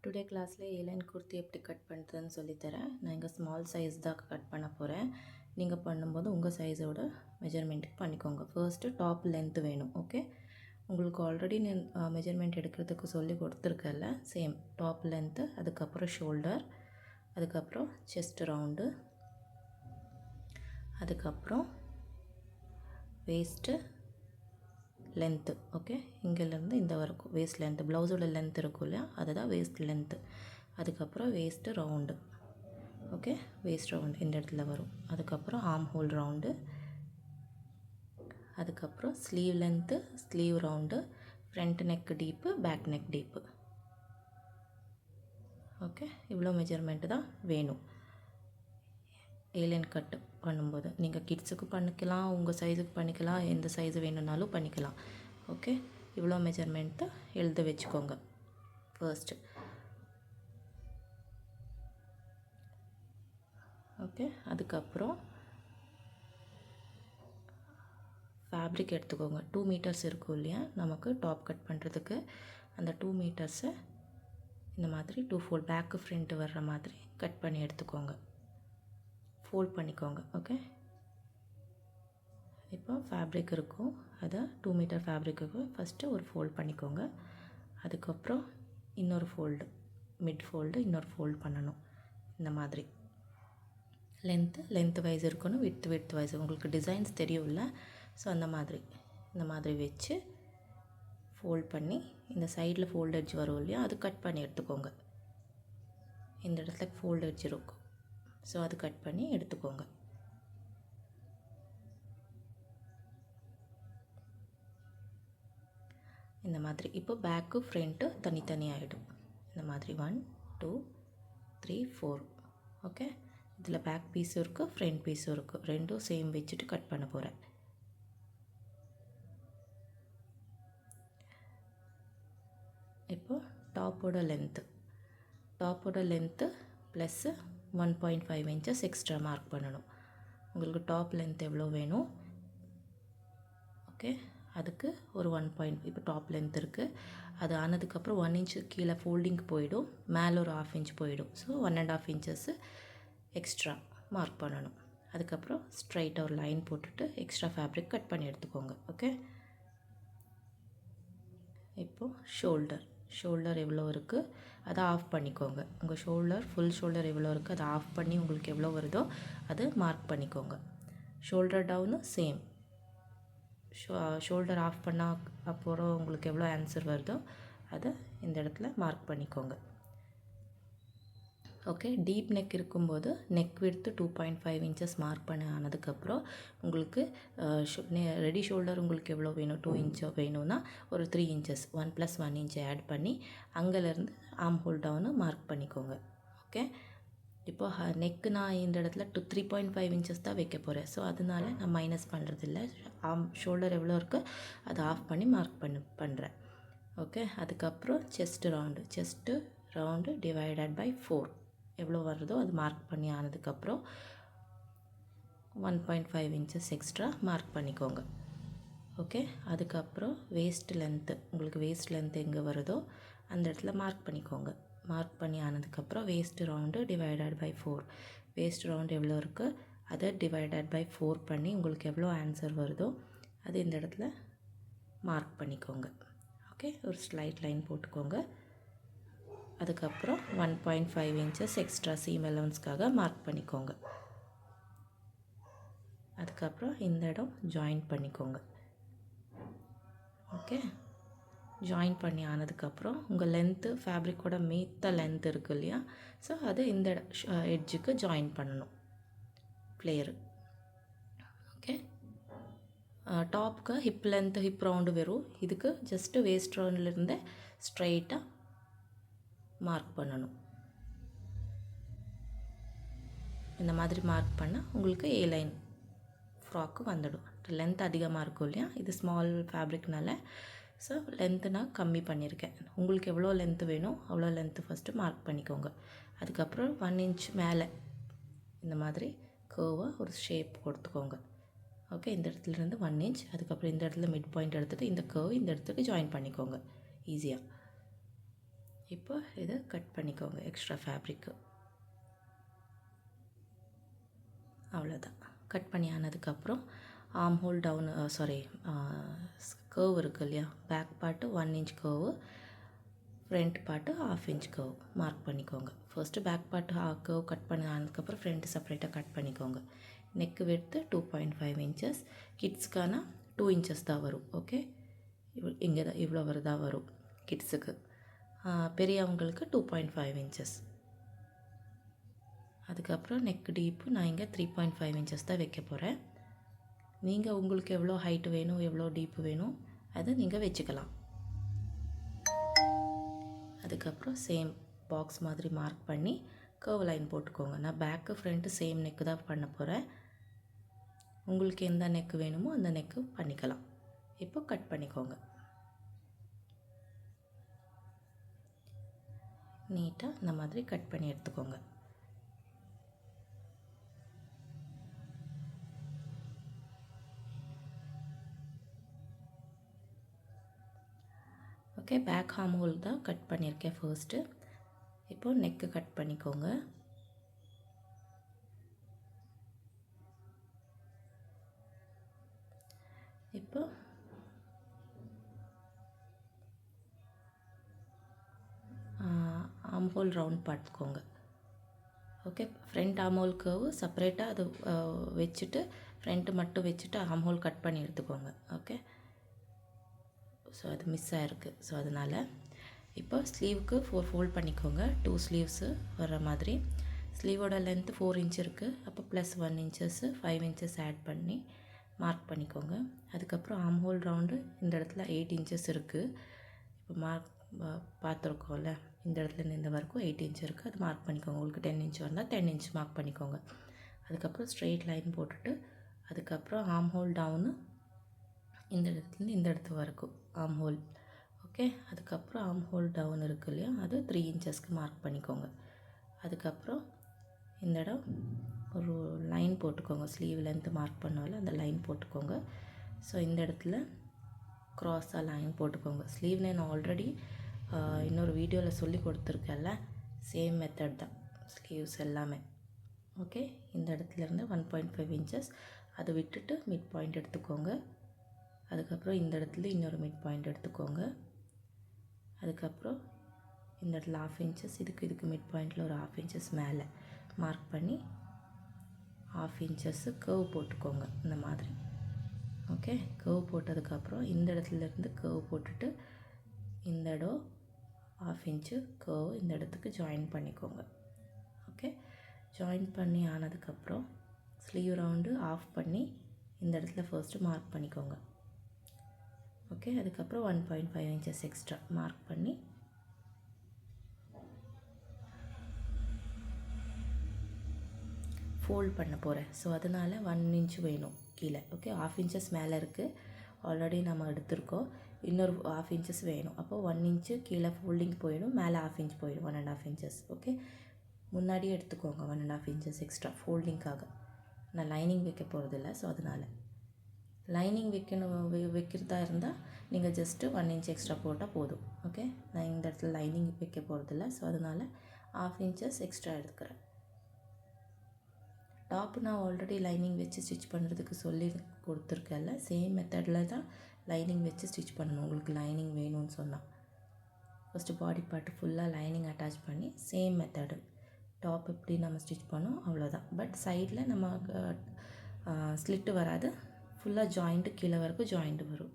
Today கிளாஸில் airline kurti எப்படி cut பண்ணுறதுன்னு சொல்லித்தரேன். நான் இங்கே ஸ்மால் சைஸ் தான் கட் பண்ண போகிறேன். நீங்கள் பண்ணும்போது உங்கள் சைஸோட மெஜர்மெண்ட்டுக்கு பண்ணிக்கோங்க. ஃபர்ஸ்ட்டு டாப் லென்த்து வேணும். ஓகே, உங்களுக்கு ஆல்ரெடி நான் மெஜர்மெண்ட் எடுக்கிறதுக்கு சொல்லி கொடுத்துருக்கல. சேம் டாப் லென்த்து, அதுக்கப்புறம் ஷோல்டர், அதுக்கப்புறம் செஸ்ட் ரவுண்டு, அதுக்கப்புறம் வேஸ்ட்டு லென்த்து. ஓகே, இங்கேருந்து இந்த வரைக்கும் வேஸ்ட் லென்த்து, ப்ளவுஸோட லென்த் இருக்கும் இல்லையா, அதுதான் வேஸ்ட் லென்த்து. அதுக்கப்புறம் waist round. Okay, waist round இந்த இடத்துல வரும். அதுக்கப்புறம் ஆர்ம் ஹோல் ரவுண்டு, அதுக்கப்புறம் sleeve length, sleeve round, front neck deep, back neck deep. Okay, இவ்வளோ மெஜர்மெண்ட்டு தான் வேணும் ஏலைன் கட்டு பண்ணும்போது. நீங்கள் கிட்ஸுக்கு பண்ணிக்கலாம், உங்கள் சைஸுக்கு பண்ணிக்கலாம், எந்த சைஸு வேணும்னாலும் பண்ணிக்கலாம். ஓகே, இவ்வளோ மெஜர்மெண்ட்டு எழுத வச்சுக்கோங்க ஃபர்ஸ்ட்டு. ஓகே, அதுக்கப்புறம் ஃபேப்ரிக் எடுத்துக்கோங்க. 2 மீட்டர்ஸ் இருக்கும் இல்லையா நமக்கு டாப் கட் பண்ணுறதுக்கு. அந்த 2 மீட்டர்ஸை இந்த மாதிரி 2 ஃபோல்ட் பேக்கு ஃப்ரண்ட்டு வர்ற மாதிரி கட் பண்ணி எடுத்துக்கோங்க, ஃபோல்ட் பண்ணிக்கோங்க. ஓகே, இப்போ ஃபேப்ரிக் இருக்கும், அதை 2 மீட்டர் ஃபேப்ரிக்கு ஃபஸ்ட்டு ஒரு ஃபோல்ட் பண்ணிக்கோங்க. அதுக்கப்புறம் இன்னொரு ஃபோல்டு, மிட் ஃபோல்டு இன்னொரு ஃபோல்ட் பண்ணணும். இந்த மாதிரி லென்த்து வைஸ் இருக்கணும், விட்த் வைஸ். உங்களுக்கு டிசைன்ஸ் தெரியும்ல, ஸோ அந்த மாதிரி இந்த மாதிரி வச்சு ஃபோல்ட் பண்ணி இந்த சைடில் ஃபோல்ட் எட்ஜ் வரும் இல்லையா, அது கட் பண்ணி எடுத்துக்கோங்க. இந்த இடத்துல ஃபோல்ட் எட்ஜ் இருக்கும், ஸோ அது கட் பண்ணி எடுத்துக்கோங்க. இந்த மாதிரி இப்போ பேக்கு ஃப்ரண்ட்டு தனித்தனி ஆகிடும். இந்த மாதிரி 1 2 3 4. ஓகே, இதில் பேக் பீஸும் இருக்குது, ஃப்ரண்ட் பீஸும் இருக்குது. ரெண்டும் சேம் வச்சுட்டு கட் பண்ண போகிறேன். இப்போ டாப்போட length plus 1.5 inches extra mark பண்ணணும். உங்களுக்கு டாப் லென்த் எவ்வளோ வேணும், ஓகே, அதுக்கு ஒரு 1. இப்போ டாப் லென்த் இருக்குது, அது ஆனதுக்கப்புறம் 1 இன்ச்சு கீழே ஃபோல்டிங்க்கு போயிடும், மேலே ஒரு 1/2 இன்ச் போயிடும். ஸோ 1.5 இன்ச்சஸ்ஸு எக்ஸ்ட்ரா மார்க் பண்ணணும். அதுக்கப்புறம் ஸ்ட்ரைட்டாக ஒரு லைன் போட்டுட்டு எக்ஸ்ட்ரா ஃபேப்ரிக் கட் பண்ணி எடுத்துக்கோங்க. ஓகே, இப்போது ஷோல்டர் எவ்வளோ இருக்குது அதை ஆஃப் பண்ணிக்கோங்க. உங்கள் ஃபுல் ஷோல்டர் எவ்வளோ இருக்குது அதை ஆஃப் பண்ணி உங்களுக்கு எவ்வளோ வருதோ அதை மார்க் பண்ணிக்கோங்க. Shoulder down same, shoulder off பண்ணால் அப்புறம் உங்களுக்கு எவ்வளோ ஆன்சர் வருதோ அதை இந்த இடத்துல மார்க் பண்ணிக்கோங்க. ஓகே, டீப் நெக் இருக்கும்போது நெக் விட்த்து 2.5 இன்ச்சஸ் மார்க் பண்ண ஆனதுக்கப்புறம் உங்களுக்கு ரெடி ஷோல்டர் உங்களுக்கு எவ்வளோ வேணும், 2 இன்ச்சோ வேணும்னா ஒரு 3 இன்ச்சஸ் 1 + 1 இன்ச் ஆட் பண்ணி அங்கேருந்து ஆர்ம் ஹோல் டவுனு மார்க் பண்ணிக்கோங்க. ஓகே, இப்போ நெக்கு நான் இந்த இடத்துல 3.5 இன்ச்சஸ் தான் வைக்க போகிறேன். ஸோ அதனால நான் மைனஸ் பண்ணுறதில்ல. ஷோல்டர் எவ்வளோ இருக்குது அதை ஆஃப் பண்ணி மார்க் பண்ணுறேன். ஓகே, அதுக்கப்புறம் செஸ்ட்டு ரவுண்டு டிவைடட் பை 4 எவ்வளோ வருதோ அது மார்க் பண்ணி ஆனதுக்கப்புறம் 1.5 இன்ச்சஸ் எக்ஸ்ட்ரா மார்க் பண்ணிக்கோங்க. ஓகே, அதுக்கப்புறம் உங்களுக்கு வேஸ்ட் லென்த்து எங்கே வருதோ அந்த இடத்துல மார்க் பண்ணிக்கோங்க. மார்க் பண்ணி ஆனதுக்கப்புறம் waist round divided by 4, waist round எவ்வளோ இருக்குது அதை டிவைடட் பை 4 பண்ணி உங்களுக்கு எவ்வளோ ஆன்சர் வருதோ அது இந்த இடத்துல மார்க் பண்ணிக்கோங்க. ஓகே, ஒரு ஸ்லைட் லைன் போட்டுக்கோங்க. அதுக்கப்புறம் 1.5 இன்ச்சஸ் எக்ஸ்ட்ரா சீம் அலவன்ஸ்க்காக மார்க் பண்ணிக்கோங்க. அதுக்கப்புறம் இந்த இடம் ஜாயின் பண்ணிக்கோங்க. ஓகே, ஜாயின் பண்ணி ஆனதுக்கப்புறம் உங்கள் லென்த்து ஃபேப்ரிக்கோட மீத்த லென்த் இருக்குது இல்லையா, ஸோ அது இந்த எட்ஜுக்கு ஜாயின் பண்ணணும் ஃப்ளேயரு. ஓகே, டாப்புக்கு ஹிப் ரவுண்டு வரும், இதுக்கு ஜஸ்ட்டு வேஸ்ட் ரவுண்ட்லேருந்து ஸ்ட்ரைட்டாக மார்க் பண்ணணும். இந்த மாதிரி மார்க் பண்ணால் உங்களுக்கு ஏலைன் ஃப்ராக்கு வந்துடும். லென்த் அதிகமாக இருக்கும் இல்லையா, இது ஸ்மால் ஃபேப்ரிக்னால ஸோ லென்த்து நான் கம்மி பண்ணியிருக்கேன். உங்களுக்கு எவ்வளோ லென்த்து வேணும் அவ்வளோ லென்த்து ஃபஸ்ட்டு மார்க் பண்ணிக்கோங்க. அதுக்கப்புறம் 1 இன்ச் மேலே இந்த மாதிரி கர்வாக ஒரு ஷேப் கொடுத்துக்கோங்க. ஓகே, இந்த இடத்துலேருந்து 1 இன்ச், அதுக்கப்புறம் இந்த இடத்துல மிட் பாயிண்ட் எடுத்துகிட்டு இந்த கர்வ் இந்த இடத்துக்கு ஜாயின் பண்ணிக்கோங்க ஈஸியாக. இப்போ இதை கட் பண்ணிக்கோங்க எக்ஸ்ட்ரா ஃபேப்ரிக்கு. அவ்வளோதான். கட் பண்ணி ஆனதுக்கப்புறம் ஆர்ம் ஹோல் டவுன் கர்வ் இருக்குது இல்லையா, back part 1 inch curve, front part 1/2 inch curve mark பண்ணிக்கோங்க. First back part curve cut பண்ணி ஆனதுக்கப்புறம் ஃப்ரண்ட்டு செப்பரேட்டாக கட் பண்ணிக்கோங்க. நெக்கு விட்த்து 2.5 inches, கிட்ஸ்க்கான 2 inches தான் வரும். ஓகே, இங்கே தான் இவ்வளோ தான் வரும் கிட்ஸுக்கு. பெரியவங்களுக்கு 2.5 inches. அதுக்கப்புறம் நெக் டீப்பு நான் இங்கே 3.5 inches தான் வைக்க போகிறேன். நீங்கள் உங்களுக்கு எவ்வளோ ஹைட்டு வேணும், எவ்வளோ டீப்பு வேணும் அதை நீங்கள் வச்சுக்கலாம். அதுக்கப்புறம் சேம் பாக்ஸ் மாதிரி மார்க் பண்ணி கர்வ் லைன் போட்டுக்கோங்க. நான் பேக்கு ஃப்ரண்ட்டு சேம் நெக்கு தான் பண்ண போகிறேன். உங்களுக்கு எந்த நெக்கு வேணுமோ அந்த நெக்கு பண்ணிக்கலாம். இப்போ கட் பண்ணிக்கோங்க. நீட்டாக இந்த மாதிரி கட் பண்ணி எடுத்துக்கோங்க. ஓகே, பேக் ஆர்ம் ஹோல் தான் கட் பண்ணியிருக்கேன் ஃபர்ஸ்ட்டு. இப்போ நெக்கு கட் பண்ணிக்கோங்க. இப்போ ஆர்ம் ஹோல் ரவுண்ட் பார்த்துக்கோங்க. Okay, front arm whole curve செப்பரேட்டாக அது வச்சுட்டு ஃப்ரண்ட்டு மட்டும் வச்சுட்டு ஆர்ம் ஹோல் கட் பண்ணி எடுத்துக்கோங்க. ஓகே, ஸோ அது மிஸ் ஆகிருக்கு. ஸோ அதனால் இப்போ ஸ்லீவுக்கு 4 ஃபோல்ட் பண்ணிக்கோங்க. 2 ஸ்லீவ்ஸு வர்ற மாதிரி. ஸ்லீவோட லென்த்து 4 inch இருக்குது. அப்போ ப்ளஸ் 1 inches 5 inches ஆட் பண்ணி மார்க் பண்ணிக்கோங்க. அதுக்கப்புறம் ஆர்ம் ஹோல் ரவுண்டு இந்த இடத்துல 8 inches இருக்குது. இப்போ மார்க் பார்த்துருக்கோம்ல, இந்த இடத்துல இந்த வரைக்கும் 8 inch இருக்குது. அது மார்க் பண்ணிக்கோங்க. உங்களுக்கு 10 inch வந்தால் 10 inch மார்க் பண்ணிக்கோங்க. அதுக்கப்புறம் ஸ்ட்ரெயிட் லைன் போட்டுட்டு அதுக்கப்புறம் ஆர்ம் ஹோல் டவுனு இந்த இடத்துலேருந்து இந்த இடத்து வரைக்கும் ஆர்ம் ஹோல். ஓகே, அதுக்கப்புறம் ஆர்ம் ஹோல் டவுன் இருக்குது இல்லையா, அது 3 inchesக்கு மார்க் பண்ணிக்கோங்க. அதுக்கப்புறம் இந்த இடம் ஒரு லைன் போட்டுக்கோங்க. ஸ்லீவ் லென்த்து மார்க் பண்ணால அந்த லைன் போட்டுக்கோங்க. ஸோ இந்த இடத்துல க்ராஸாக லைன் போட்டுக்கோங்க. ஸ்லீவ் லைன் ஆல்ரெடி இன்னொரு வீடியோவில் சொல்லி கொடுத்துருக்கேன்ல, சேம் மெத்தட் தான் ஸ்லீவ்ஸ் எல்லாமே. ஓகே, இந்த இடத்துலேருந்து 1.5 inches அதை விட்டுட்டு மிட் பாயிண்ட் எடுத்துக்கோங்க. அதுக்கப்புறம் இந்த இடத்துல இன்னொரு மிட் பாயிண்ட் எடுத்துக்கோங்க. அதுக்கப்புறம் இந்த இடத்துல 1/2 inches, இதுக்கு மிட் பாயிண்டில் ஒரு 1/2 inches மேலே மார்க் பண்ணி 1/2 inches கர்வ் போட்டுக்கோங்க இந்த மாதிரி. ஓகே, கர்வ் போட்டதுக்கப்புறம் இந்த இடத்துலேருந்து கர்வ் போட்டுட்டு இந்த இடம் 1/2 inch கர்வ் இந்த இடத்துக்கு ஜாயின் பண்ணிக்கோங்க. ஓகே, ஜாயின் பண்ணி ஆனதுக்கப்புறம் ஸ்லீவ் ரவுண்டு ஆஃப் பண்ணி இந்த இடத்துல ஃபர்ஸ்ட்டு மார்க் பண்ணிக்கோங்க. ஓகே, அதுக்கப்புறம் 1.5 inches எக்ஸ்ட்ரா மார்க் பண்ணி ஃபோல்ட் பண்ண போகிறேன். ஸோ அதனால் 1 inch வேணும் கீழே. ஓகே, 1/2 inches மேலே இருக்குது, ஆல்ரெடி நம்ம எடுத்திருக்கோம். இன்னொரு 1/2 inches வேணும். அப்போ 1 inch கீழே ஃபோல்டிங் போயிடும், மேலே 1/2 inch போயிடும், 1.5 inches. ஓகே, முன்னாடியே எடுத்துக்கோங்க 1.5 inches எக்ஸ்ட்ரா ஃபோல்டிங்காக. நான் லைனிங் வைக்க போகிறதில்ல, ஸோ அதனால் லைனிங் வைக்கிறதா இருந்தால் நீங்கள் ஜஸ்ட்டு 1 inch எக்ஸ்ட்ரா போட்டால் போதும். ஓகே, நான் இந்த இடத்துல லைனிங் வைக்க போகிறதில்ல, ஸோ அதனால் 1/2 inches எக்ஸ்ட்ரா எடுத்துக்கிறேன். டாப்பு நான் ஆல்ரெடி லைனிங் வச்சு ஸ்டிச் பண்ணுறதுக்கு சொல்லி கொடுத்துருக்கேன்ல, சேம் மெத்தடில் தான் லைனிங் வச்சு ஸ்டிச் பண்ணணும். உங்களுக்கு லைனிங் வேணும்னு சொன்னால் ஃபஸ்ட்டு பாடி பார்ட்டு ஃபுல்லாக லைனிங் அட்டாச் பண்ணி சேம் மெத்தடு டாப் எப்படி நம்ம ஸ்டிச் பண்ணோம் அவ்வளோதான். பட் சைடில் நம்ம ஸ்லிட்டு வராது, ஃபுல்லாக ஜாயிண்ட்டு கீழே வரைக்கும் ஜாயிண்ட்டு வரும்.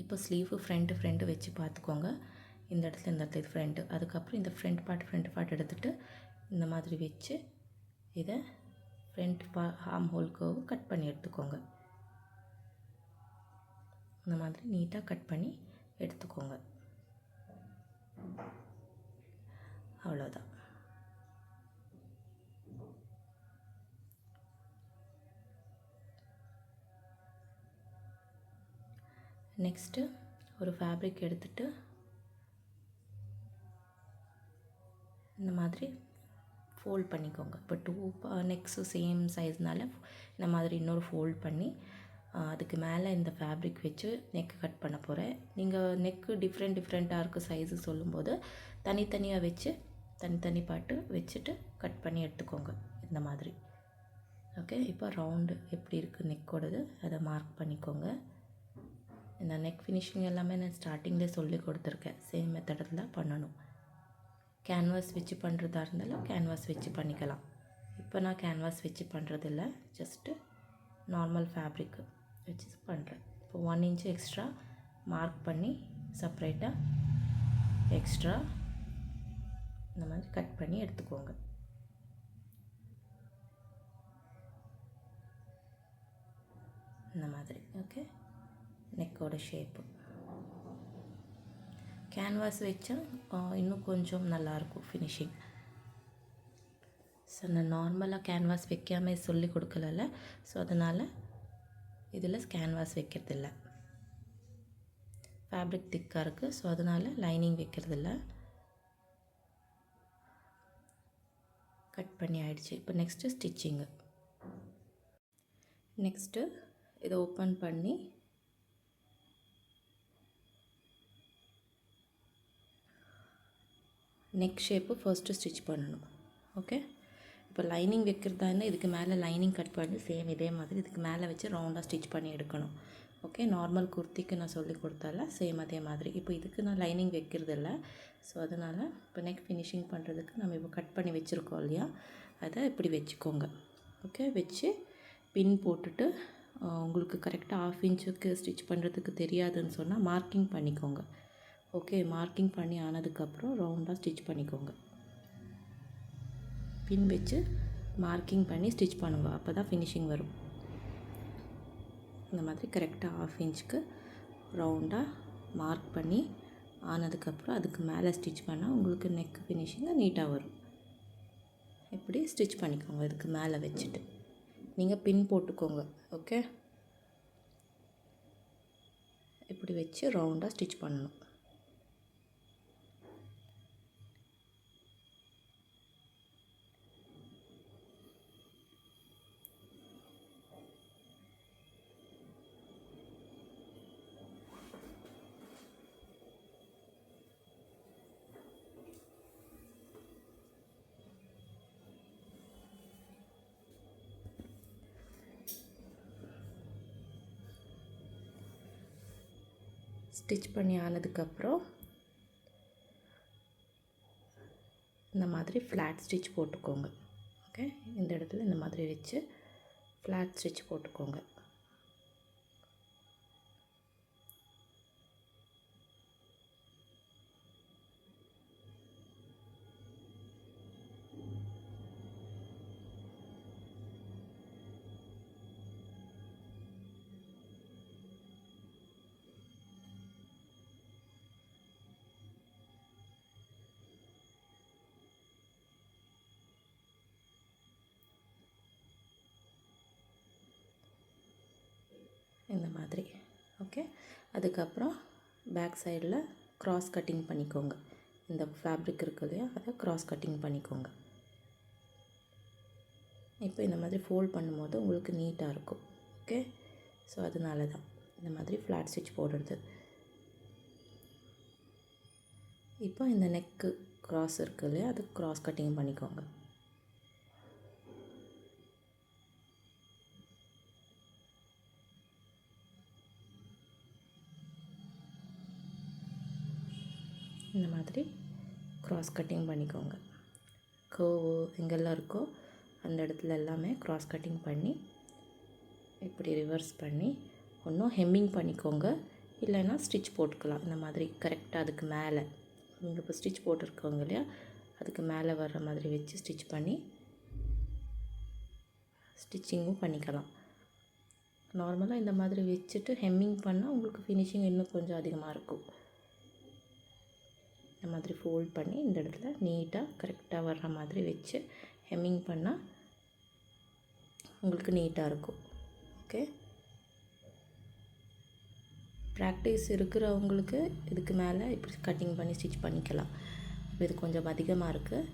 இப்போ ஸ்லீவு ஃப்ரண்ட்டு வச்சு பார்த்துக்கோங்க. இந்த இடத்துல இது ஃப்ரண்ட்டு. அதுக்கப்புறம் இந்த ஃப்ரண்ட் பார்ட் எடுத்துகிட்டு இந்த மாதிரி வச்சு இதை front arm whole curve cut பண்ணி எடுத்துக்கோங்க. இந்த மாதிரி நீட்டாக கட் பண்ணி எடுத்துக்கோங்க. அவ்வளோதான். நெக்ஸ்ட்டு ஒரு ஃபேப்ரிக் எடுத்துகிட்டு இந்த மாதிரி ஃபோல்ட் பண்ணிக்கோங்க. இப்போ 2 நெக்ஸு சேம் சைஸ்னால இந்த மாதிரி இன்னொரு ஃபோல்ட் பண்ணி அதுக்கு மேலே இந்த ஃபேப்ரிக் வச்சு நெக்கு கட் பண்ண போகிறேன். நீங்கள் நெக்கு டிஃப்ரெண்ட்டாக இருக்குது சைஸு சொல்லும்போது தனித்தனியாக வச்சு தனித்தனி பாட்டு வச்சுட்டு கட் பண்ணி எடுத்துக்கோங்க இந்த மாதிரி. ஓகே, இப்போ ரவுண்டு எப்படி இருக்குது நெக்கோடது அதை மார்க் பண்ணிக்கோங்க. இந்த நெக் ஃபினிஷிங் எல்லாமே நான் ஸ்டார்டிங்லேயே சொல்லி கொடுத்துருக்கேன். சேம் மெத்தடில் பண்ணணும். கேன்வாஸ் வச்சு பண்ணுறதா இருந்தாலும் கேன்வாஸ் வச்சு பண்ணிக்கலாம். இப்போ நான் கேன்வாஸ் வச்சு பண்ணுறதில்ல, ஜஸ்ட்டு நார்மல் ஃபேப்ரிக்கு வச்சு பண்ணுறேன். இப்போ 1 inch எக்ஸ்ட்ரா மார்க் பண்ணி செப்ரேட்டாக எக்ஸ்ட்ரா இந்த மாதிரி கட் பண்ணி எடுத்துக்கோங்க. இந்த மாதிரி. ஓகே, நெக்கோட ஷேப்பு கேன்வாஸ் வச்சா இன்னும் கொஞ்சம் நல்லாயிருக்கும் ஃபினிஷிங். ஸோ நான் நார்மலாக கேன்வாஸ் வைக்காமல் சொல்லி கொடுக்கல, ஸோ அதனால் இதில் கேன்வாஸ் வைக்கிறதில்ல. ஃபேப்ரிக் திக்காக இருக்குது, ஸோ அதனால் லைனிங் வைக்கிறதில்ல. கட் பண்ணி ஆயிடுச்சு. இப்போ நெக்ஸ்ட்டு ஸ்டிச்சிங்கு. நெக்ஸ்ட்டு இதை ஓப்பன் பண்ணி நெக் ஷேப்பு ஃபர்ஸ்ட்டு ஸ்டிச் பண்ணணும். ஓகே, இப்போ லைனிங் வைக்கிறதா இருந்தால் இதுக்கு மேலே லைனிங் கட் பண்ணி சேம் இதே மாதிரி இதுக்கு மேலே வச்சு ரவுண்டாக ஸ்டிச் பண்ணி எடுக்கணும். ஓகே, நார்மல் குர்த்திக்கு நான் சொல்லி கொடுத்தால சேம் அதே மாதிரி. இப்போ இதுக்கு நான் லைனிங் வைக்கிறதில்ல, ஸோ அதனால் இப்போ நெக் ஃபினிஷிங் பண்ணுறதுக்கு நம்ம இப்போ கட் பண்ணி வச்சுருக்கோம் இல்லையா, அதை இப்படி வச்சுக்கோங்க. ஓகே, வச்சு பின் போட்டுட்டு உங்களுக்கு கரெக்டாக 1/2 inch ஸ்டிச் பண்ணுறதுக்கு தெரியாதுன்னு சொன்னால் மார்க்கிங் பண்ணிக்கோங்க. ஓகே, மார்க்கிங் பண்ணி ஆனதுக்கப்புறம் ரவுண்டாக ஸ்டிச் பண்ணிக்கோங்க. பின் வச்சு மார்க்கிங் பண்ணி ஸ்டிச் பண்ணுங்க, அப்போ தான் ஃபினிஷிங் வரும். இந்த மாதிரி கரெக்டாக 1/2 inch ரவுண்டாக மார்க் பண்ணி ஆனதுக்கப்புறம் அதுக்கு மேலே ஸ்டிச் பண்ணால் உங்களுக்கு நெக் ஃபினிஷிங்காக நீட்டாக வரும். இப்படி ஸ்டிச் பண்ணிக்கோங்க. இதுக்கு மேலே வச்சுட்டு நீங்கள் பின் போட்டுக்கோங்க. ஓகே, இப்படி வச்சு ரவுண்டாக ஸ்டிச் பண்ணணும். ஸ்டிச் பண்ணி ஆனதுக்கப்புறம் இந்த மாதிரி ஃப்ளாட் ஸ்டிச் போட்டுக்கோங்க. ஓகே, இந்த இடத்துல இந்த மாதிரி வச்சு ஃப்ளாட் ஸ்டிச் போட்டுக்கோங்க. இந்த மாதிரி. ஓகே, அதுக்கப்புறம் பேக் சைடில் க்ராஸ் கட்டிங் பண்ணிக்கோங்க. இந்த ஃபேப்ரிக் இருக்குது இல்லையா, அதை க்ராஸ் கட்டிங் பண்ணிக்கோங்க. இப்போ இந்த மாதிரி ஃபோல்ட் பண்ணும்போது உங்களுக்கு நீட்டாக இருக்கும். ஓகே, ஸோ அதனால தான் இந்த மாதிரி ஃப்ளாட் ஸ்டிச் போடுறது. இப்போ இந்த நெக்கு க்ராஸ் இருக்குது இல்லையா, அது க்ராஸ் கட்டிங் பண்ணிக்கோங்க. இந்த மாதிரி க்ராஸ் கட்டிங் பண்ணிக்கோங்க. கர்வு எங்கெல்லாம் இருக்கோ அந்த இடத்துல எல்லாமே க்ராஸ் கட்டிங் பண்ணி இப்படி ரிவர்ஸ் பண்ணி ஒன்றும் ஹெம்மிங் பண்ணிக்கோங்க, இல்லைன்னா ஸ்டிச் போட்டுக்கலாம். இந்த மாதிரி கரெக்டாக அதுக்கு மேலே நீங்கள் இப்போ ஸ்டிச் போட்டிருக்கோங்க இல்லையா, அதுக்கு மேலே வர்ற மாதிரி வச்சு ஸ்டிச் பண்ணி ஸ்டிச்சிங்கும் பண்ணிக்கலாம். நார்மலாக இந்த மாதிரி வச்சுட்டு ஹெம்மிங் பண்ணால் உங்களுக்கு ஃபினிஷிங் இன்னும் கொஞ்சம் அதிகமாக இருக்கும். இந்த மாதிரி ஃபோல்ட் பண்ணி இந்த இடத்துல நீட்டாக கரெக்டாக வர்ற மாதிரி வச்சு ஹெம்மிங் பண்ணால் உங்களுக்கு நீட்டாக இருக்கும். ஓகே, ப்ராக்டிஸ் இருக்கிறவங்களுக்கு இதுக்கு மேலே இப்படி கட்டிங் பண்ணி ஸ்டிச் பண்ணிக்கலாம். இது கொஞ்சம் அதிகமாக இருக்குது,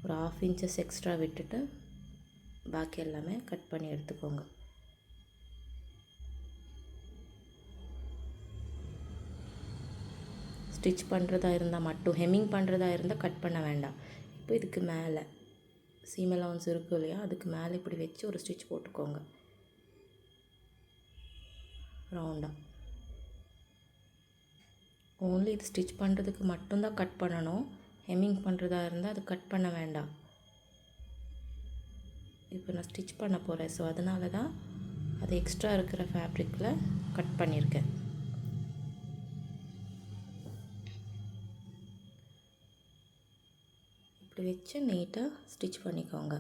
ஒரு 1/2 inch எக்ஸ்ட்ரா விட்டுட்டு பாக்கி எல்லாமே கட் பண்ணி எடுத்துக்கோங்க. ஸ்டிச் பண்ணுறதா இருந்தால் மட்டும், ஹெம்மிங் பண்ணுறதா இருந்தால் கட் பண்ண வேண்டாம். இப்போ இதுக்கு மேலே சீம் அலவன்ஸ் இருக்குது இல்லையா, அதுக்கு மேலே இப்படி வச்சு ஒரு ஸ்டிச் போட்டுக்கோங்க ரவுண்டாக. ஓன்லி இது ஸ்டிச் பண்ணுறதுக்கு மட்டும்தான் கட் பண்ணணும். ஹெம்மிங் பண்ணுறதா இருந்தால் அது கட் பண்ண வேண்டாம். இப்போ நான் ஸ்டிச் பண்ண போகிறேன், ஸோ அதனால தான் அது எக்ஸ்ட்ரா இருக்கிற ஃபேப்ரிக்கில் கட் பண்ணியிருக்கேன். இப்படி வச்சு நீட்டாக ஸ்டிச் பண்ணிக்கோங்க.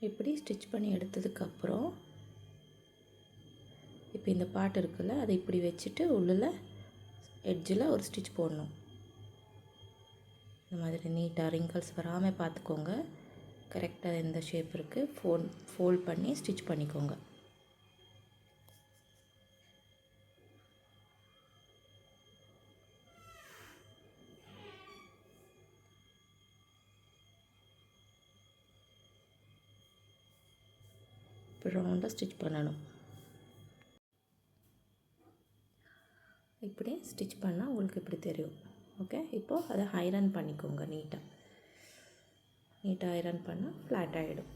இப்படி ஸ்டிச் பண்ணி எடுத்ததுக்கப்புறம் இப்போ இந்த பார்ட் இருக்குல்ல, அதை இப்படி வச்சுட்டு உள்ளே எட்ஜில் ஒரு ஸ்டிச் போடணும். இந்த மாதிரி நீட்டாக ரிங்கிள்ஸ் வராமல் பார்த்துக்கோங்க. கரெக்டாக எந்த ஷேப் இருக்குது ஃபோல்ட் பண்ணி ஸ்டிச் பண்ணிக்கோங்க. இப்போ ரவுண்டாக ஸ்டிச் பண்ணணும். இப்படி ஸ்டிச் பண்ணால் உங்களுக்கு இப்படி தெரியும். ஓகே, இப்போது அதை ஐரன் பண்ணிக்கோங்க. நீட்டாக ஐரன் பண்ணால் ஃப்ளாட் ஆகிடும்.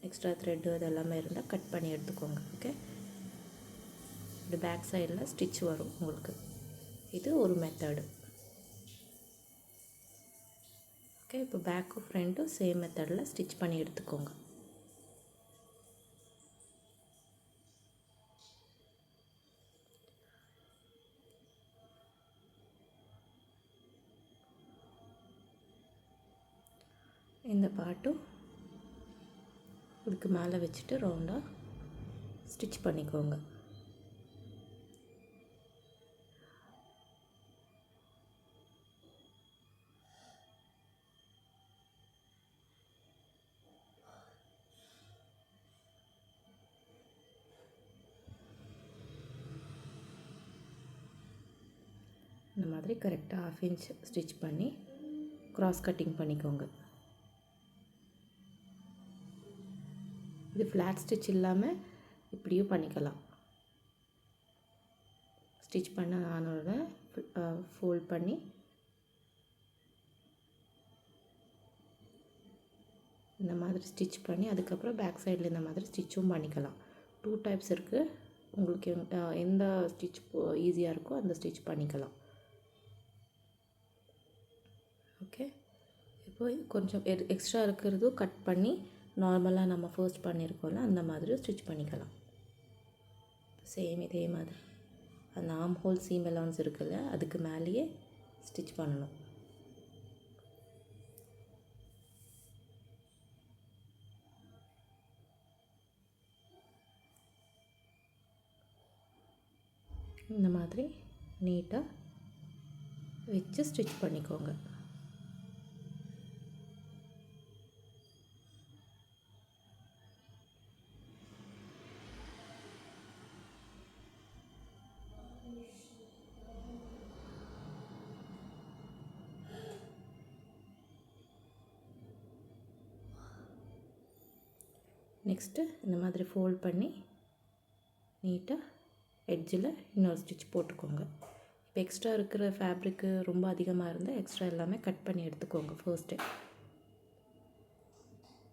எக்ஸ்ட்ரா த்ரெட்டு அதெல்லாமே இருந்தால் கட் பண்ணி எடுத்துக்கோங்க. ஓகே, இப்படி பேக் சைடில் ஸ்டிச் வரும் உங்களுக்கு. இது ஒரு மெத்தடு. ஓகே, இப்போ பேக்கும் ஃப்ரண்ட்டும் சேம் மெத்தடில் ஸ்டிச் பண்ணி எடுத்துக்கோங்க. இந்த பார்ட்டும் இதுக்கு மேலே வச்சுட்டு ரவுண்டாக ஸ்டிச் பண்ணிக்கோங்க. இந்த மாதிரி கரெக்டாக 1/2 இன்ச் ஸ்டிச் பண்ணி க்ராஸ் கட்டிங் பண்ணிக்கோங்க. இது ஃப்ளாட் ஸ்டிச் இல்லாமல் இப்படியும் பண்ணிக்கலாம். ஸ்டிச் பண்ண ஆனோட ஃபோல்ட் பண்ணி இந்த மாதிரி ஸ்டிச் பண்ணி அதுக்கப்புறம் பேக் சைடில் இந்த மாதிரி ஸ்டிச்சும் பண்ணிக்கலாம். 2 டைப்ஸ் இருக்குது. உங்களுக்கு எந்த ஸ்டிச் ஈஸியாக இருக்கோ அந்த ஸ்டிச் பண்ணிக்கலாம். ஓகே, இப்போ கொஞ்சம் எக்ஸ்ட்ரா இருக்கிறதும் கட் பண்ணி நார்மலாக நம்ம ஃபர்ஸ்ட் பண்ணியிருக்கோம்ல அந்த மாதிரி ஸ்டிச் பண்ணிக்கலாம். சேம் இதே மாதிரி அந்த ஆர்ம் ஹோல் சீம் அலவன்ஸ் இருக்குல்ல, அதுக்கு மேலேயே ஸ்டிச் பண்ணணும். இந்த மாதிரி நீட்டாக வச்சு ஸ்டிச் பண்ணிக்கோங்க. நெக்ஸ்ட்டு இந்த மாதிரி ஃபோல்ட் பண்ணி நீட்டாக எட்ஜில் இன்னொரு ஸ்டிச் போட்டுக்கோங்க. இப்போ எக்ஸ்ட்ரா இருக்கிற ஃபேப்ரிக்கு ரொம்ப அதிகமாக இருந்தால் எக்ஸ்ட்ரா எல்லாமே கட் பண்ணி எடுத்துக்கோங்க ஃபர்ஸ்ட்டே.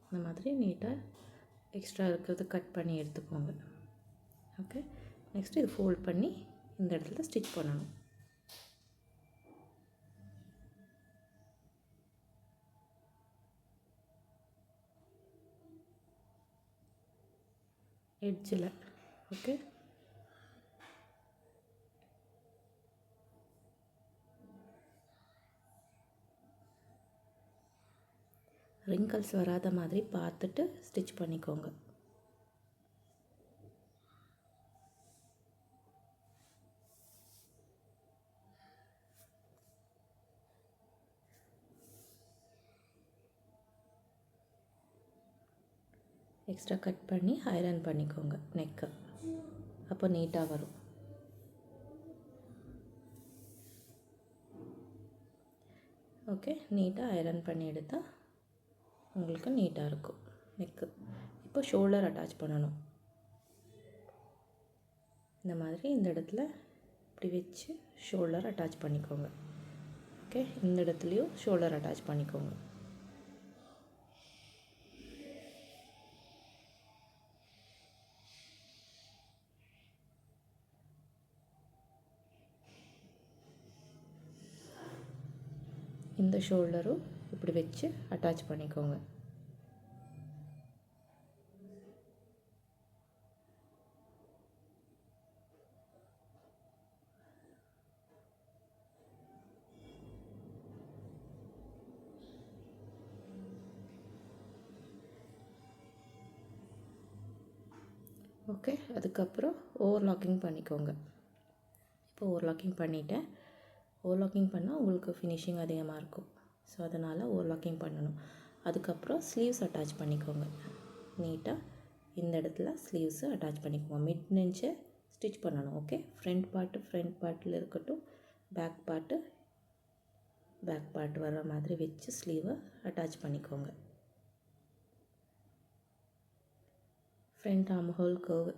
இந்த மாதிரி நீட்டாக எக்ஸ்ட்ரா இருக்கிறது கட் பண்ணி எடுத்துக்கோங்க. ஓகே, நெக்ஸ்ட்டு இது ஃபோல்ட் பண்ணி இந்த இடத்துல ஸ்டிச் பண்ணணும். எட்ஜில். ஓகே, ரிங்கிள்ஸ் வராத மாதிரி பார்த்துட்டு ஸ்டிச் பண்ணிக்கோங்க. எக்ஸ்ட்ரா கட் பண்ணி ஐரன் பண்ணிக்கோங்க நெக்கை. அப்போ நீட்டாக வரும். ஓகே, நீட்டாக ஐரன் பண்ணி எடுத்தால் உங்களுக்கு நீட்டாக இருக்கும் நெக்கு. இப்போ ஷோல்டர் அட்டாச் பண்ணணும். இந்த மாதிரி இந்த இடத்துல இப்படி வச்சு ஷோல்டர் அட்டாச் பண்ணிக்கோங்க. ஓகே, இந்த இடத்துலையும் ஷோல்டர் அட்டாச் பண்ணிக்கோங்க. இந்த ஷோல்டரும் இப்படி வச்சு அட்டாச் பண்ணிக்கோங்க. ஓகே, அதுக்கப்புறம் ஓவர்லாக்கிங் பண்ணிக்கோங்க. இப்போ ஓவர்லாக்கிங் பண்ணிவிட்டேன். ஓவர்லாக்கிங் பண்ணால் உங்களுக்கு ஃபினிஷிங் அதிகமாக இருக்கும். ஸோ அதனால் ஓவர்லாக்கிங் பண்ணணும். அதுக்கப்புறம் ஸ்லீவ்ஸ் அட்டாச் பண்ணிக்கோங்க. நீட்டாக இந்த இடத்துல ஸ்லீவ்ஸு அட்டாச் பண்ணிக்கோங்க. மிட் நெஞ்சை ஸ்டிச் பண்ணணும். ஓகே, ஃப்ரண்ட் பார்ட்டில் இருக்கட்டும், பேக் பார்ட் வர்ற மாதிரி வச்சு ஸ்லீவை அட்டாச் பண்ணிக்கோங்க. ஃப்ரண்ட் ஆர்ம் ஹோல் கர்வ்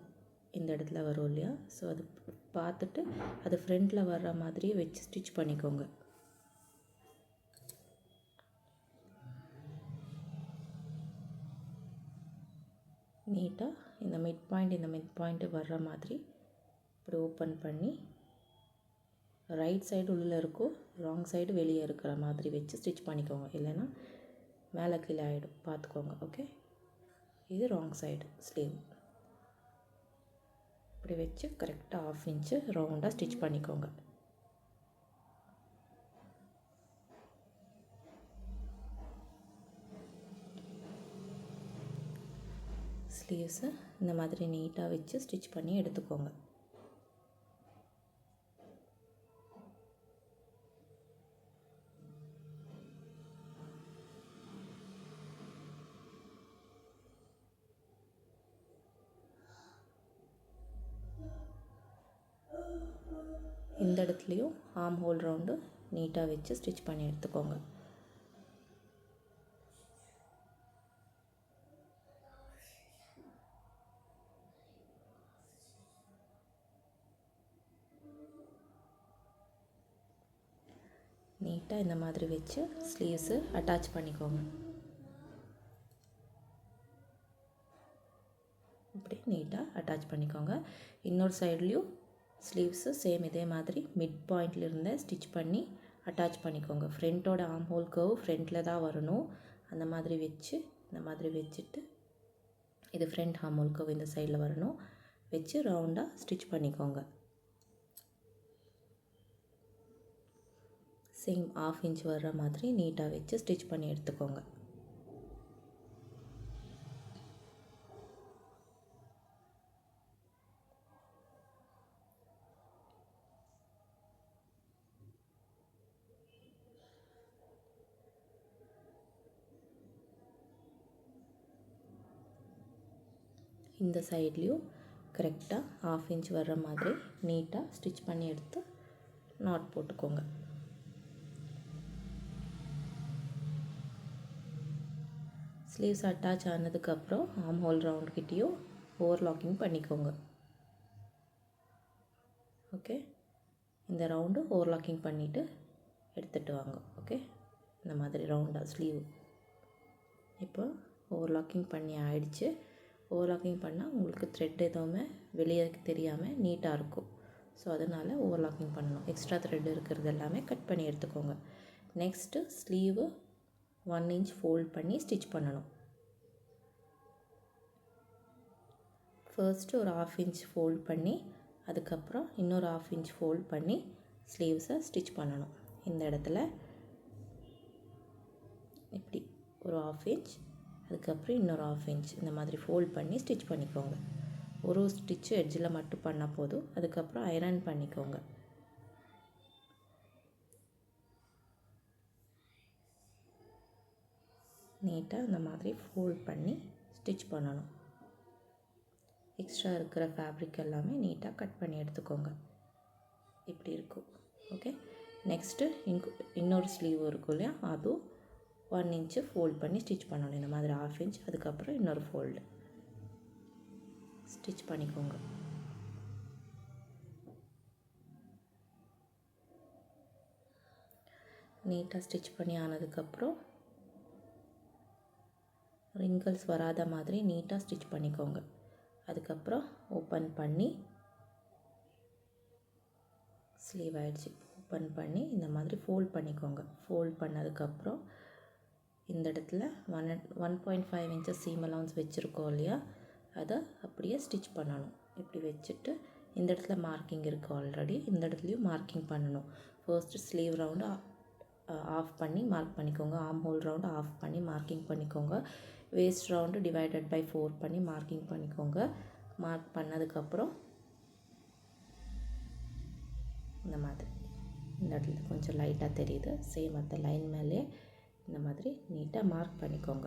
இந்த இடத்துல வரும் இல்லையா, ஸோ அது பார்த்துட்டு அது ஃப்ரண்ட்டில் வர்ற மாதிரியே வச்சு ஸ்டிச் பண்ணிக்கோங்க. நீட்டாக இந்த மிட் பாயிண்ட்டு வர்ற மாதிரி இப்படி ஓப்பன் பண்ணி ரைட் சைடு உள்ளே இருக்கும், ராங் சைடு வெளியே இருக்கிற மாதிரி வச்சு ஸ்டிச் பண்ணிக்கோங்க. இல்லைன்னா மேலே கீழே ஆகிடும், பார்த்துக்கோங்க. ஓகே, இது ராங் சைடு ஸ்லீவ். இப்படி வச்சு கரெக்டாக 1/2 இன்ச்சு ரவுண்டாக ஸ்டிச் பண்ணிக்கோங்க. ஸ்லீவ்ஸை இந்த மாதிரி நீட்டாக வச்சு ஸ்டிச் பண்ணி எடுத்துக்கோங்க. இந்த இடத்துலையும் ஆர்ம் ஹோல் ரவுண்டு நீட்டாக வச்சு ஸ்டிச் பண்ணி எடுத்துக்கோங்க. நீட்டாக இந்த மாதிரி வச்சு ஸ்லீவ்ஸு அட்டாச் பண்ணிக்கோங்க. இப்படி நீட்டாக அட்டாச் பண்ணிக்கோங்க. இன்னொரு சைட்லேயும் ஸ்லீவ்ஸு சேம் இதே மாதிரி மிட் பாயிண்ட்லேருந்து ஸ்டிச் பண்ணி அட்டாச் பண்ணிக்கோங்க. ஃப்ரண்ட்டோட ஆர்ம் ஹோல் கர்வ் ஃப்ரண்ட்டில் தான் வரணும். அந்த மாதிரி வச்சு இந்த மாதிரி வச்சுட்டு இது ஃப்ரண்ட் ஆர்ம் ஹோல் கர்வ் இந்த சைடில் வரணும் வச்சு ரவுண்டாக ஸ்டிச் பண்ணிக்கோங்க. சேம் 1/2 இன்ச் வர்ற மாதிரி நீட்டாக வச்சு ஸ்டிச் பண்ணி எடுத்துக்கோங்க. இந்த சைட்லேயும் கரெக்டாக 1/2 இன்ச் வர்ற மாதிரி நீட்டாக ஸ்டிச் பண்ணி எடுத்து நாட் போட்டுக்கோங்க. ஸ்லீவ்ஸ் அட்டாச் ஆனதுக்கப்புறம் ஆர்ம் ஹோல் ரவுண்ட்கிட்டையும் ஓவர்லாக்கிங் பண்ணிக்கோங்க. ஓகே, இந்த ரவுண்டு ஓவர்லாக்கிங் பண்ணிவிட்டு எடுத்துகிட்டு வாங்க. ஓகே, இந்த மாதிரி ரவுண்டாக ஸ்லீவ் இப்போ ஓவர்லாக்கிங் பண்ணி ஆயிடுச்சு. ஓவர்லாக்கிங் பண்ணால் உங்களுக்கு த்ரெட் எதுவுமே வெளியே தெரியாமல் நீட்டாக இருக்கும். ஸோ அதனால் ஓவர்லாக்கிங் பண்ணணும். எக்ஸ்ட்ரா த்ரெட் இருக்கிறது எல்லாமே கட் பண்ணி எடுத்துக்கோங்க. நெக்ஸ்ட்டு ஸ்லீவு 1 இன்ச் ஃபோல்ட் பண்ணி ஸ்டிச் பண்ணணும். ஃபர்ஸ்ட்டு ஒரு 1/2 இன்ச் ஃபோல்ட் பண்ணி அதுக்கப்புறம் இன்னொரு 1/2 இன்ச் ஃபோல்ட் பண்ணி ஸ்லீவ்ஸை ஸ்டிச் பண்ணணும். இந்த இடத்துல இப்படி ஒரு 1/2 இன்ச் அதுக்கப்புறம் இன்னொரு 1/2 இன்ச் இந்த மாதிரி ஃபோல்ட் பண்ணி ஸ்டிச் பண்ணிக்கோங்க. ஒரு ஸ்டிச்சு எட்ஜில் மட்டும் பண்ணால் போதும். அதுக்கப்புறம் ஐரன் பண்ணிக்கோங்க. நீட்டாக இந்த மாதிரி ஃபோல்ட் பண்ணி ஸ்டிச் பண்ணணும். எக்ஸ்ட்ரா இருக்கிற ஃபேப்ரிக் எல்லாமே நீட்டாக கட் பண்ணி எடுத்துக்கோங்க. இப்படி இருக்கும். ஓகே, நெக்ஸ்ட்டு இன்னொரு ஸ்லீவ் இருக்கும் இல்லையா, அதுவும் 1 இன்ச்சு ஃபோல்ட் பண்ணி ஸ்டிச் பண்ணணும். இந்த மாதிரி 1/2 இன்ச், அதுக்கப்புறம் இன்னொரு ஃபோல்டு ஸ்டிச் பண்ணிக்கோங்க. நீட்டாக ஸ்டிச் பண்ணி ஆனதுக்கப்புறம் ரிங்கிள்ஸ் வராத மாதிரி நீட்டாக ஸ்டிச் பண்ணிக்கோங்க. அதுக்கப்புறம் ஓப்பன் பண்ணி ஸ்லீவ் ஆகிடுச்சு. ஓப்பன் பண்ணி இந்த மாதிரி ஃபோல்ட் பண்ணிக்கோங்க. ஃபோல்ட் பண்ணதுக்கப்புறம் இந்த இடத்துல 1.5 இன்ச்சஸ் சீம் அலவுன்ஸ் வச்சுருக்கோம் இல்லையா, அதை அப்படியே ஸ்டிச் பண்ணணும். இப்படி வச்சுட்டு இந்த இடத்துல மார்க்கிங் இருக்குது ஆல்ரெடி, இந்த இடத்துலையும் மார்க்கிங் பண்ணணும். ஃபர்ஸ்ட்டு ஸ்லீவ் ரவுண்டு ஆஃப் பண்ணி மார்க் பண்ணிக்கோங்க. ஆர்ம் ஹோல் ரவுண்டு ஆஃப் பண்ணி மார்க்கிங் பண்ணிக்கோங்க. வேஸ்ட் ரவுண்டு டிவைடட் பை 4 பண்ணி மார்க்கிங் பண்ணிக்கோங்க. மார்க் பண்ணதுக்கப்புறம் இந்த மாதிரி இந்த இடத்துல கொஞ்சம் லைட்டாக தெரியுது, சேம் அந்த லைன் மேலே இந்த மாதிரி நீட்டாக மார்க் பண்ணிக்கோங்க.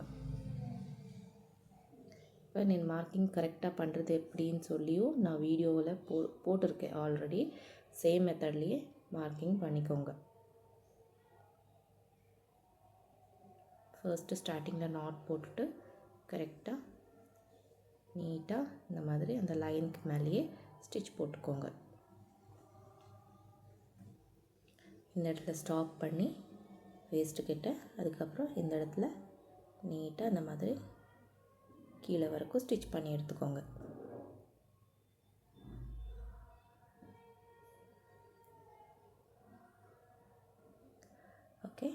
இப்போ நீ மார்க்கிங் கரெக்டாக பண்ணுறது எப்படின்னு சொல்லியும் நான் வீடியோவில் போட்டிருக்கேன் ஆல்ரெடி. சேம் மெத்தட்லேயே மார்க்கிங் பண்ணிக்கோங்க. ஃபர்ஸ்ட்டு ஸ்டார்டிங்கில் நாட் போட்டுட்டு கரெக்டாக நீட்டாக இந்த மாதிரி அந்த லைனுக்கு மேலேயே ஸ்டிச் போட்டுக்கோங்க. இந்த இடத்துல ஸ்டாப் பண்ணி வேஸ்ட்டு கிட்ட, அதுக்கப்புறம் இந்த இடத்துல நீட்டாக இந்த மாதிரி கீழே வரைக்கும் ஸ்டிச் பண்ணி எடுத்துக்கோங்க. ஓகே,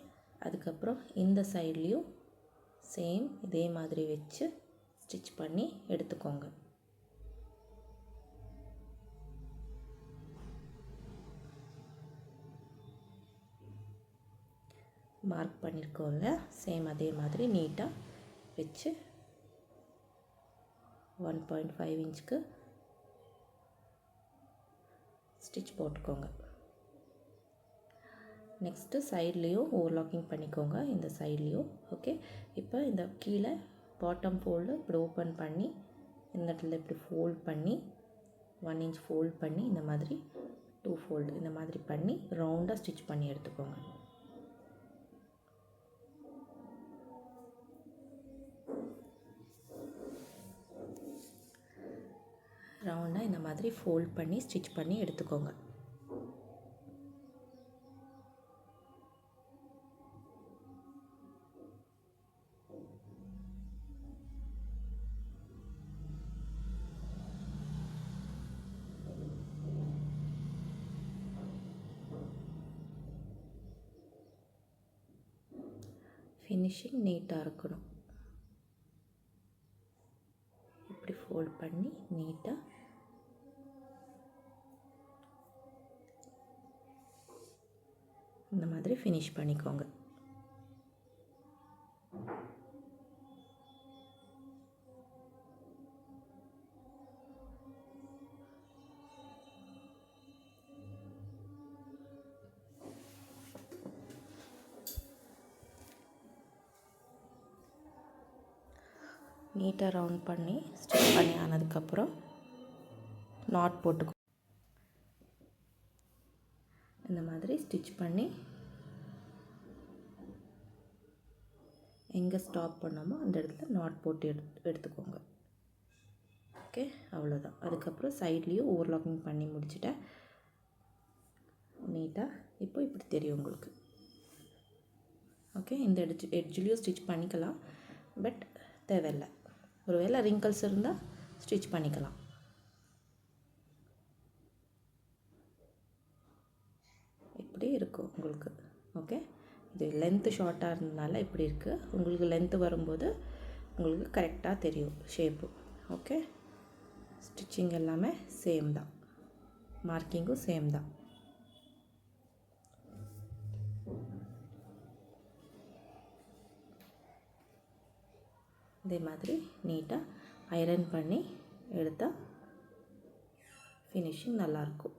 அதுக்கப்புறம் இந்த சைட்லேயும் சேம் இதே மாதிரி வச்சு ஸ்டிச் பண்ணி எடுத்துக்கோங்க. மார்க் பண்ணியிருக்கோம்ல, சேம் அதே மாதிரி நீட்டாக வச்சு 1.5 இன்ச்சுக்கு ஸ்டிச் போட்டுக்கோங்க. நெக்ஸ்ட்டு சைட்லேயும் ஓவர்லாக்கிங் பண்ணிக்கோங்க, இந்த சைட்லேயும். ஓகே, இப்போ இந்த கீழே பாட்டம் ஃபோல்டு இப்படி ஓப்பன் பண்ணி இந்த இடத்துல இப்படி ஃபோல்ட் பண்ணி 1 இன்ச் ஃபோல்ட் பண்ணி இந்த மாதிரி 2 ஃபோல்டு இந்த மாதிரி பண்ணி ரவுண்டாக ஸ்டிச் பண்ணி எடுத்துக்கோங்க. ரவுண்டாக இந்த மாதிரி ஃபோல்ட் பண்ணி ஸ்டிச் பண்ணி எடுத்துக்கோங்க. ஃபினிஷிங் நீட்டாக இருக்கணும். இப்படி ஃபோல்ட் பண்ணி நீட்டாக இந்த மாதிரி ஃபினிஷ் பண்ணிக்கோங்க. நீட்டாக ரவுண்ட் பண்ணி ஸ்டிச் பண்ணி ஆனதுக்கப்புறம் நாட் போட்டுக்கோ. இந்த மாதிரி ஸ்டிச் பண்ணி எங்கே ஸ்டாப் பண்ணோமோ அந்த இடத்துல நாட் போட்டு எடுத்துக்கோங்க. ஓகே, அவ்வளோதான். அதுக்கப்புறம் சைட்லேயும் ஓவர்லாக்கிங் பண்ணி முடிச்சுட்டேன் நீட்டாக. இப்போ இப்படி தெரியும் உங்களுக்கு. ஓகே, இந்த எட்ஜ்லேயும் ஸ்டிச் பண்ணிக்கலாம், பட் தேவையில்லை. ஒருவேளை ரிங்கிள்ஸ் இருந்தால் ஸ்டிச் பண்ணிக்கலாம். இப்படி இருக்கும் உங்களுக்கு. ஓகே, இது லென்த்து ஷார்ட்டாக இருந்ததுனால இப்படி இருக்குது. உங்களுக்கு லென்த்து வரும்போது உங்களுக்கு கரெக்டாக தெரியும் ஷேப்பு. ஓகே, ஸ்டிச்சிங் எல்லாமே சேம் தான், மார்க்கிங்கும் சேம் தான். இதே மாதிரி நீட்டாக ஐரன் பண்ணி எடுத்தால் ஃபினிஷிங் நல்லாயிருக்கும்.